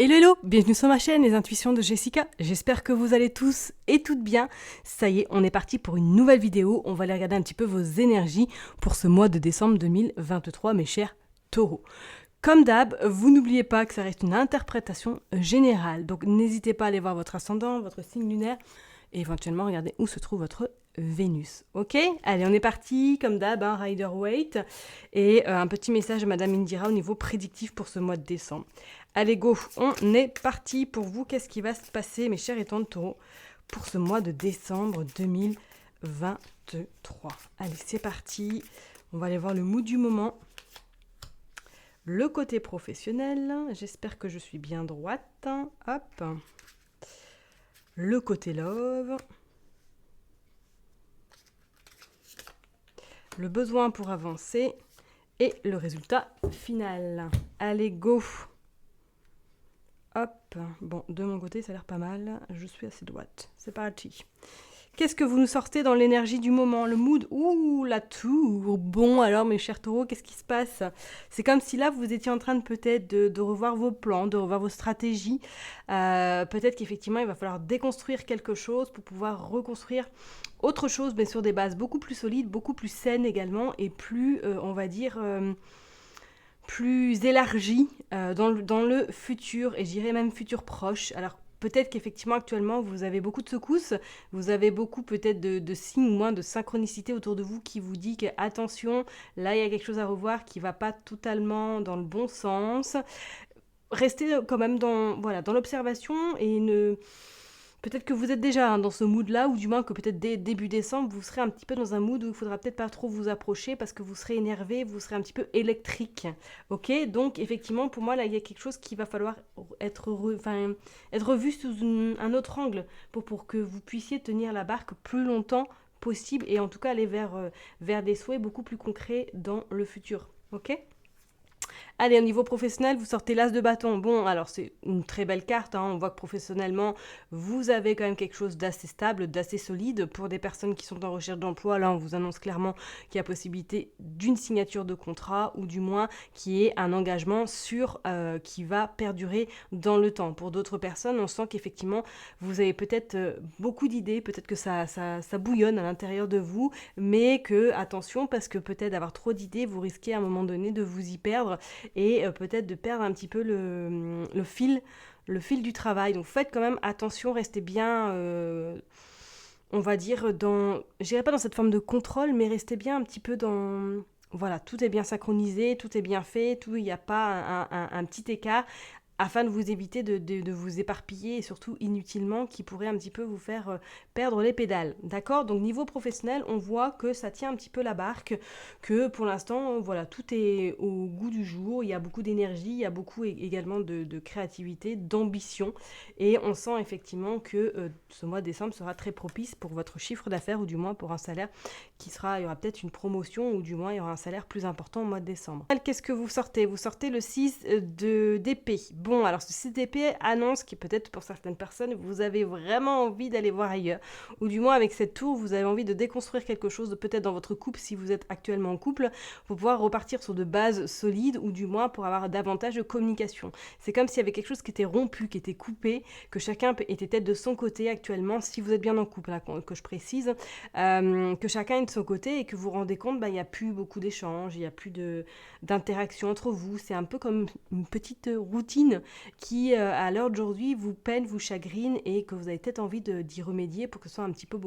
Hello hello, bienvenue sur ma chaîne Les Intuitions de Jessica, j'espère que vous allez tous et toutes bien. Ça y est, on est parti pour une nouvelle vidéo, on va aller regarder un petit peu vos énergies pour ce mois de décembre 2023 mes chers taureaux. Comme d'hab, vous n'oubliez pas que ça reste une interprétation générale, donc n'hésitez pas à aller voir votre ascendant, votre signe lunaire et éventuellement regarder où se trouve votre Vénus. Ok, allez, on est parti, comme d'hab, Rider-Waite, et un petit message à Madame Indira au niveau prédictif pour ce mois de décembre. Allez, go, on est parti pour vous. Qu'est-ce qui va se passer, mes chers étants de taureau, pour ce mois de décembre 2023. Allez, c'est parti. On va aller voir le mood du moment. Le côté professionnel. J'espère que je suis bien droite. Hop. Le côté love. Le besoin pour avancer. Et le résultat final. Allez, go. Hop, bon, de mon côté, ça a l'air pas mal. Je suis assez droite. C'est parti. Qu'est-ce que vous nous sortez dans l'énergie du moment? Le mood? Ouh, la tour. Bon, alors, mes chers taureaux, qu'est-ce qui se passe? C'est comme si là, vous étiez en train de peut-être de revoir vos plans, de revoir vos stratégies. Peut-être qu'effectivement, il va falloir déconstruire quelque chose pour pouvoir reconstruire autre chose, mais sur des bases beaucoup plus solides, beaucoup plus saines également, et plus, on va dire... plus élargie dans le futur, et je dirais même futur proche. Alors peut-être qu'effectivement actuellement vous avez beaucoup de secousses, vous avez beaucoup peut-être de signes ou moins de synchronicité autour de vous qui vous dit que attention, là il y a quelque chose à revoir qui va pas totalement dans le bon sens. Restez quand même dans l'observation et ne... Peut-être que vous êtes déjà dans ce mood-là, ou du moins que peut-être dès début décembre, vous serez un petit peu dans un mood où il faudra peut-être pas trop vous approcher parce que vous serez énervé, vous serez un petit peu électrique. Ok, donc effectivement, pour moi, là, il y a quelque chose qui va falloir être revu sous un autre angle pour que vous puissiez tenir la barque plus longtemps possible et en tout cas aller vers des souhaits beaucoup plus concrets dans le futur. Ok ? Allez, au niveau professionnel, vous sortez l'as de bâton. Bon, alors c'est une très belle carte. On voit que professionnellement, vous avez quand même quelque chose d'assez stable, d'assez solide. Pour des personnes qui sont en recherche d'emploi, là, on vous annonce clairement qu'il y a possibilité d'une signature de contrat ou du moins qui est un engagement sûr qui va perdurer dans le temps. Pour d'autres personnes, on sent qu'effectivement, vous avez peut-être beaucoup d'idées, peut-être que ça bouillonne à l'intérieur de vous, mais que, attention, parce que peut-être d'avoir trop d'idées, vous risquez à un moment donné de vous y perdre et peut-être de perdre un petit peu le fil du travail. Donc faites quand même attention, restez bien, on va dire, je dirais pas dans cette forme de contrôle, mais restez bien un petit peu dans... Voilà, tout est bien synchronisé, tout est bien fait, il n'y a pas un petit écart, afin de vous éviter de vous éparpiller et surtout inutilement qui pourrait un petit peu vous faire perdre les pédales. D'accord? Donc niveau professionnel, on voit que ça tient un petit peu la barque, que pour l'instant, voilà, tout est au goût du jour, il y a beaucoup d'énergie, il y a beaucoup également de créativité, d'ambition et on sent effectivement que ce mois de décembre sera très propice pour votre chiffre d'affaires ou du moins pour un salaire il y aura peut-être une promotion ou du moins il y aura un salaire plus important au mois de décembre. Qu'est-ce que vous sortez? Vous sortez le 6 d'épée. Bon, alors ce 6 d'épée annonce que peut-être pour certaines personnes, vous avez vraiment envie d'aller voir ailleurs. Ou du moins avec cette tour, vous avez envie de déconstruire quelque chose, peut-être dans votre couple si vous êtes actuellement en couple, pour pouvoir repartir sur de bases solides ou du moins pour avoir davantage de communication. C'est comme s'il y avait quelque chose qui était rompu, qui était coupé, que chacun était peut-être de son côté actuellement, si vous êtes bien en couple, là, que je précise, que chacun est de son côté et que vous vous rendez compte, il n'y a plus beaucoup d'échanges, il n'y a plus d'interaction entre vous. C'est un peu comme une petite routine qui, à l'heure d'aujourd'hui, vous peine, vous chagrine et que vous avez peut-être envie d'y remédier pour que ce soit un petit peu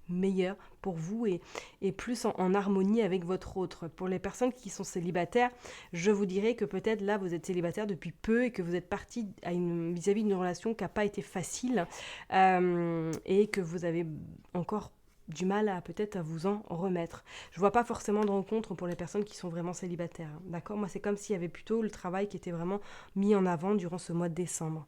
meilleur pour vous et plus en harmonie avec votre autre. Pour les personnes qui sont célibataires, je vous dirais que peut-être là vous êtes célibataire depuis peu et que vous êtes parti vis-à-vis d'une relation qui n'a pas été facile et que vous avez encore du mal à peut-être à vous en remettre. Je vois pas forcément de rencontre pour les personnes qui sont vraiment célibataires. D'accord? Moi, c'est comme s'il y avait plutôt le travail qui était vraiment mis en avant durant ce mois de décembre.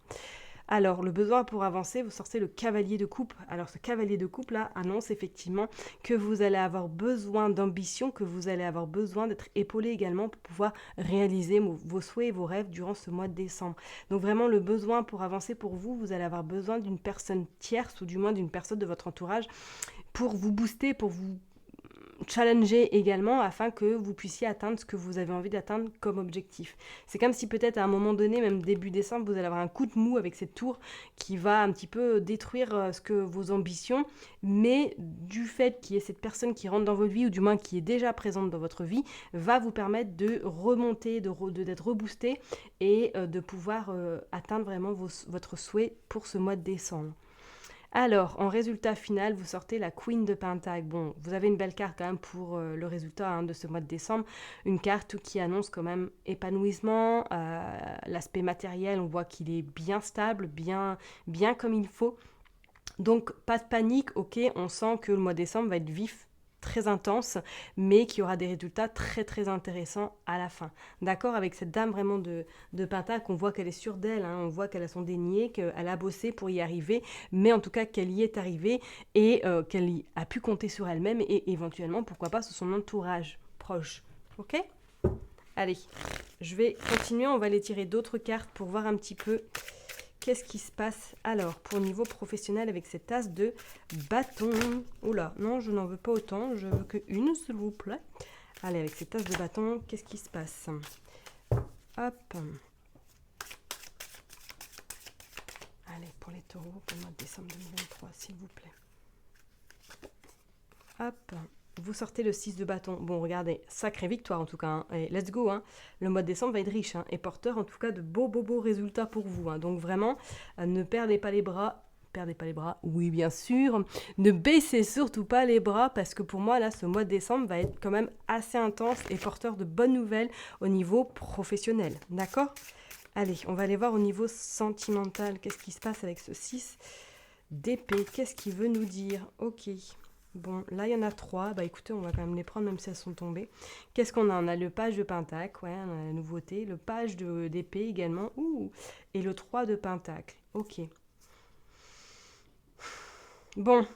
Alors, le besoin pour avancer, vous sortez le cavalier de coupe. Alors, ce cavalier de coupe là annonce effectivement que vous allez avoir besoin d'ambition, que vous allez avoir besoin d'être épaulé également pour pouvoir réaliser vos souhaits et vos rêves durant ce mois de décembre. Donc, vraiment, le besoin pour avancer pour vous, vous allez avoir besoin d'une personne tierce ou du moins d'une personne de votre entourage pour vous booster, pour vous challenger également afin que vous puissiez atteindre ce que vous avez envie d'atteindre comme objectif. C'est comme si peut-être à un moment donné, même début décembre, vous allez avoir un coup de mou avec cette tour qui va un petit peu détruire vos ambitions, mais du fait qu'il y ait cette personne qui rentre dans votre vie, ou du moins qui est déjà présente dans votre vie, va vous permettre de remonter, d'être reboosté et de pouvoir atteindre vraiment votre souhait pour ce mois de décembre. Alors, en résultat final, vous sortez la Queen de Pentacle. Bon, vous avez une belle carte quand même pour le résultat de ce mois de décembre. Une carte qui annonce quand même épanouissement. L'aspect matériel, on voit qu'il est bien stable, bien comme il faut. Donc, pas de panique, ok, on sent que le mois de décembre va être vif, très intense, mais qu'il y aura des résultats très très intéressants à la fin. D'accord, avec cette dame vraiment de Pentacle, on voit qu'elle est sûre d'elle, on voit qu'elle a son dénier, qu'elle a bossé pour y arriver, mais en tout cas qu'elle y est arrivée et qu'elle a pu compter sur elle-même et éventuellement, pourquoi pas, sur son entourage proche. Ok ? Allez, je vais continuer, on va aller tirer d'autres cartes pour voir un petit peu qu'est-ce qui se passe alors pour le niveau professionnel avec cette as de bâton. Oula, non, je n'en veux pas autant, je veux qu'une, s'il vous plaît. Allez, avec cette as de bâton, qu'est-ce qui se passe? Hop. Allez, pour les taureaux, pour le mois de décembre 2023, s'il vous plaît. Hop. Vous sortez le 6 de bâton. Bon, regardez, sacrée victoire en tout cas. Et let's go. Le mois de décembre va être riche et porteur en tout cas de beaux résultats pour vous. Donc vraiment, ne perdez pas les bras. Perdez pas les bras, oui bien sûr. Ne baissez surtout pas les bras parce que pour moi, là, ce mois de décembre va être quand même assez intense et porteur de bonnes nouvelles au niveau professionnel. D'accord ? Allez, on va aller voir au niveau sentimental. Qu'est-ce qui se passe avec ce 6 d'épée? Qu'est-ce qu'il veut nous dire? Ok. Bon, là, il y en a 3. Bah écoutez, on va quand même les prendre, même si elles sont tombées. Qu'est-ce qu'on a? On a le page de Pentacle, ouais, on a la nouveauté. Le page d'épée également. Ouh. Et le 3 de Pentacle. Ok. Bon.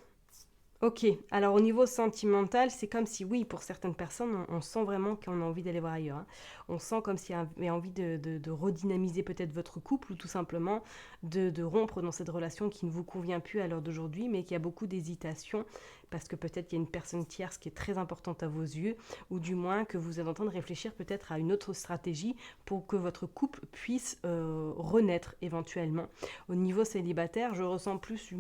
Ok, alors au niveau sentimental, c'est comme si, oui, pour certaines personnes, on sent vraiment qu'on a envie d'aller voir ailleurs. On sent comme s'il y avait envie de redynamiser peut-être votre couple ou tout simplement de rompre dans cette relation qui ne vous convient plus à l'heure d'aujourd'hui, mais qui a beaucoup d'hésitation parce que peut-être qu'il y a une personne tierce qui est très importante à vos yeux ou du moins que vous êtes en train de réfléchir peut-être à une autre stratégie pour que votre couple puisse renaître éventuellement. Au niveau célibataire, je ressens plus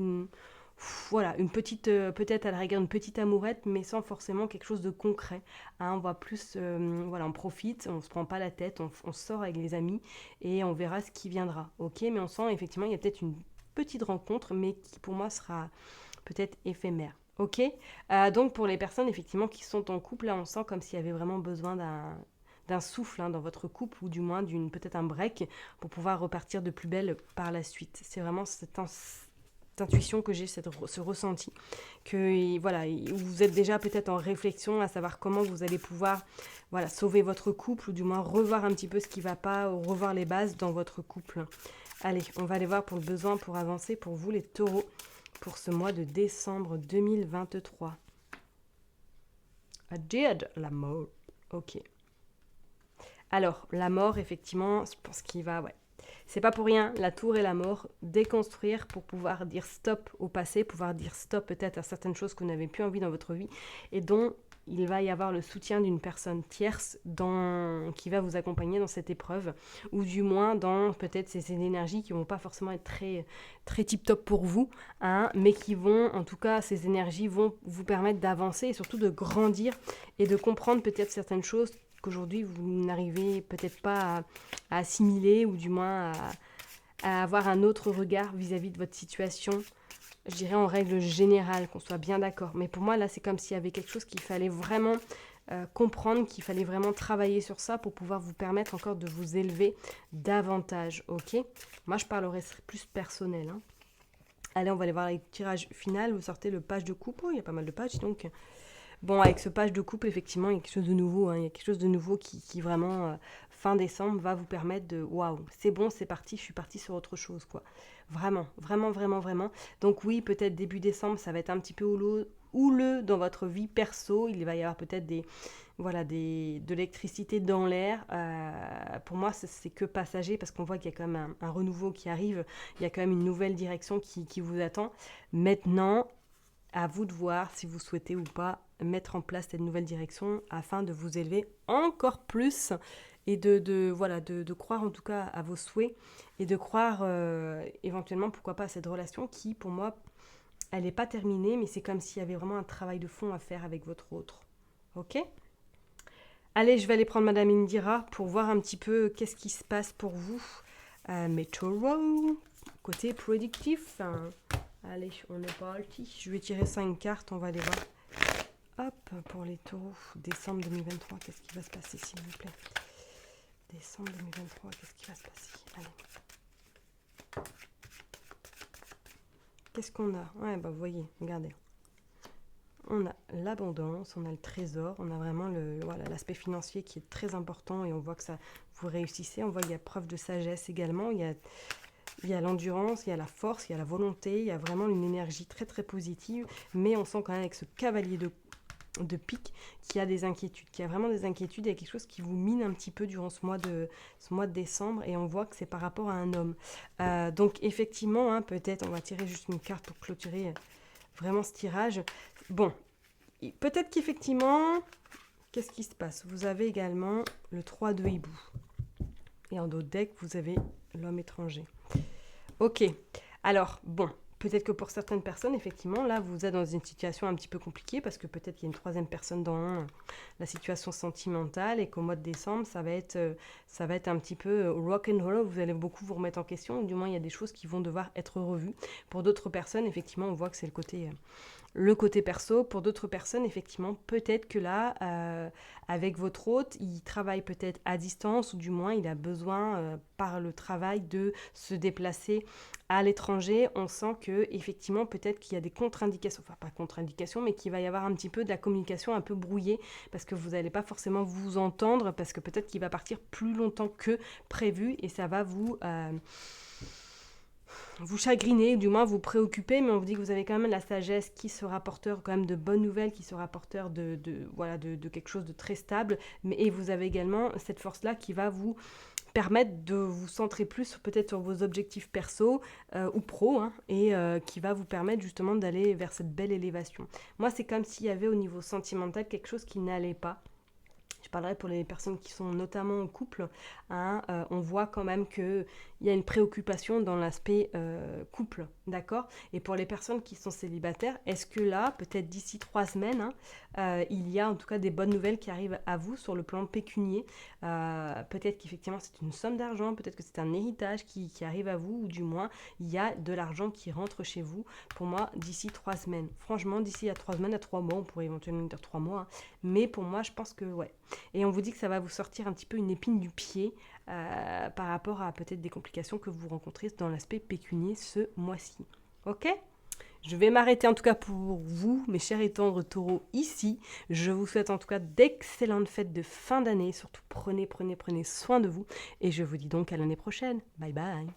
voilà, une petite, peut-être à la rigueur une petite amourette, mais sans forcément quelque chose de concret. On voit plus, voilà, on profite, on se prend pas la tête, on sort avec les amis et on verra ce qui viendra. Ok, mais on sent effectivement il y a peut-être une petite rencontre, mais qui pour moi sera peut-être éphémère. Ok, donc pour les personnes effectivement qui sont en couple, là on sent comme s'il y avait vraiment besoin d'un souffle dans votre couple ou du moins peut-être un break pour pouvoir repartir de plus belle par la suite. C'est vraiment cette intuition que j'ai, ce ressenti, que voilà, vous êtes déjà peut-être en réflexion à savoir comment vous allez pouvoir voilà, sauver votre couple ou du moins revoir un petit peu ce qui ne va pas, ou revoir les bases dans votre couple. Allez, on va aller voir pour le besoin pour avancer pour vous les taureaux pour ce mois de décembre 2023. Jade, la mort. Ok. Alors, la mort, effectivement, je pense qu'il va, ouais. C'est pas pour rien, la tour et la mort, déconstruire pour pouvoir dire stop au passé, pouvoir dire stop peut-être à certaines choses que vous n'avez plus envie dans votre vie et dont il va y avoir le soutien d'une personne tierce qui va vous accompagner dans cette épreuve ou du moins dans peut-être ces énergies qui vont pas forcément être très, très tip-top pour vous, mais qui vont, en tout cas, ces énergies vont vous permettre d'avancer et surtout de grandir et de comprendre peut-être certaines choses qu'aujourd'hui vous n'arrivez peut-être pas à assimiler ou du moins à avoir un autre regard vis-à-vis de votre situation, je dirais en règle générale, qu'on soit bien d'accord. Mais pour moi là c'est comme s'il y avait quelque chose qu'il fallait vraiment comprendre, qu'il fallait vraiment travailler sur ça pour pouvoir vous permettre encore de vous élever davantage, ok? Moi je parlerai plus personnel. Allez, on va aller voir le tirage final, vous sortez le page de coupe, il y a pas mal de pages donc... Bon, avec ce page de couple, effectivement, il y a quelque chose de nouveau. Il y a quelque chose de nouveau qui vraiment, fin décembre, va vous permettre de... Waouh, c'est bon, c'est parti, je suis partie sur autre chose, quoi. Vraiment, vraiment, vraiment, vraiment. Donc oui, peut-être début décembre, ça va être un petit peu houleux dans votre vie perso. Il va y avoir peut-être de l'électricité dans l'air. Pour moi, c'est que passager parce qu'on voit qu'il y a quand même un renouveau qui arrive. Il y a quand même une nouvelle direction qui vous attend. Maintenant... à vous de voir si vous souhaitez ou pas mettre en place cette nouvelle direction afin de vous élever encore plus et de croire en tout cas à vos souhaits et de croire éventuellement, pourquoi pas, à cette relation qui, pour moi, elle n'est pas terminée, mais c'est comme s'il y avait vraiment un travail de fond à faire avec votre autre. Ok ? Allez, je vais aller prendre Madame Indira pour voir un petit peu qu'est-ce qui se passe pour vous. Mes taureaux, côté productif. Allez, on est parti. Je vais tirer 5 cartes, on va les voir. Hop, pour les taureaux, décembre 2023, qu'est-ce qui va se passer, s'il vous plaît? Décembre 2023, qu'est-ce qui va se passer? Allez. Qu'est-ce qu'on a? Ouais, bah vous voyez, regardez. On a l'abondance, on a le trésor, on a vraiment l'aspect financier qui est très important et on voit que ça vous réussissez. On voit qu'il y a preuve de sagesse également, il y a l'endurance, il y a la force, il y a la volonté, il y a vraiment une énergie très très positive, mais on sent quand même avec ce cavalier de pique qu'il y a des inquiétudes, qu'il y a vraiment des inquiétudes, il y a quelque chose qui vous mine un petit peu durant ce mois de décembre et on voit que c'est par rapport à un homme. Donc effectivement, peut-être on va tirer juste une carte pour clôturer vraiment ce tirage. Bon, peut-être qu'effectivement, qu'est-ce qui se passe? Vous avez également le 3 de hibou. Et en d'autres decks, vous avez l'homme étranger. Ok, alors, bon, peut-être que pour certaines personnes, effectivement, là, vous êtes dans une situation un petit peu compliquée parce que peut-être qu'il y a une troisième personne dans la situation sentimentale et qu'au mois de décembre, ça va être un petit peu rock and roll. Vous allez beaucoup vous remettre en question, ou du moins, il y a des choses qui vont devoir être revues. Pour d'autres personnes, effectivement, on voit que c'est le côté perso. Pour d'autres personnes, effectivement, peut-être que là, avec votre hôte, il travaille peut-être à distance ou du moins il a besoin par le travail de se déplacer à l'étranger. On sent que effectivement peut-être qu'il y a des contre-indications, enfin pas contre-indications, mais qu'il va y avoir un petit peu de la communication un peu brouillée parce que vous n'allez pas forcément vous entendre parce que peut-être qu'il va partir plus longtemps que prévu et ça va vous chagriner, du moins vous préoccuper, mais on vous dit que vous avez quand même la sagesse qui sera porteur quand même de bonnes nouvelles, qui sera porteur de quelque chose de très stable, et vous avez également cette force-là qui va vous permettre de vous centrer plus peut-être sur vos objectifs perso ou pro, et qui va vous permettre justement d'aller vers cette belle élévation. Moi, c'est comme s'il y avait au niveau sentimental quelque chose qui n'allait pas. Je parlerai pour les personnes qui sont notamment en couple. On voit quand même qu'il y a une préoccupation dans l'aspect couple, d'accord? Et pour les personnes qui sont célibataires, est-ce que là, peut-être d'ici 3 semaines, il y a en tout cas des bonnes nouvelles qui arrivent à vous sur le plan pécunier? Peut-être qu'effectivement c'est une somme d'argent, peut-être que c'est un héritage qui arrive à vous, ou du moins il y a de l'argent qui rentre chez vous. Pour moi, d'ici 3 semaines. Franchement, d'ici à 3 semaines, à 3 mois, on pourrait éventuellement dire 3 mois, mais pour moi, je pense que ouais. Et on vous dit que ça va vous sortir un petit peu une épine du pied par rapport à peut-être des complications que vous rencontrez dans l'aspect pécunier ce mois-ci. Ok ? Je vais m'arrêter en tout cas pour vous, mes chers et tendres taureaux, ici. Je vous souhaite en tout cas d'excellentes fêtes de fin d'année. Surtout prenez soin de vous. Et je vous dis donc à l'année prochaine. Bye bye.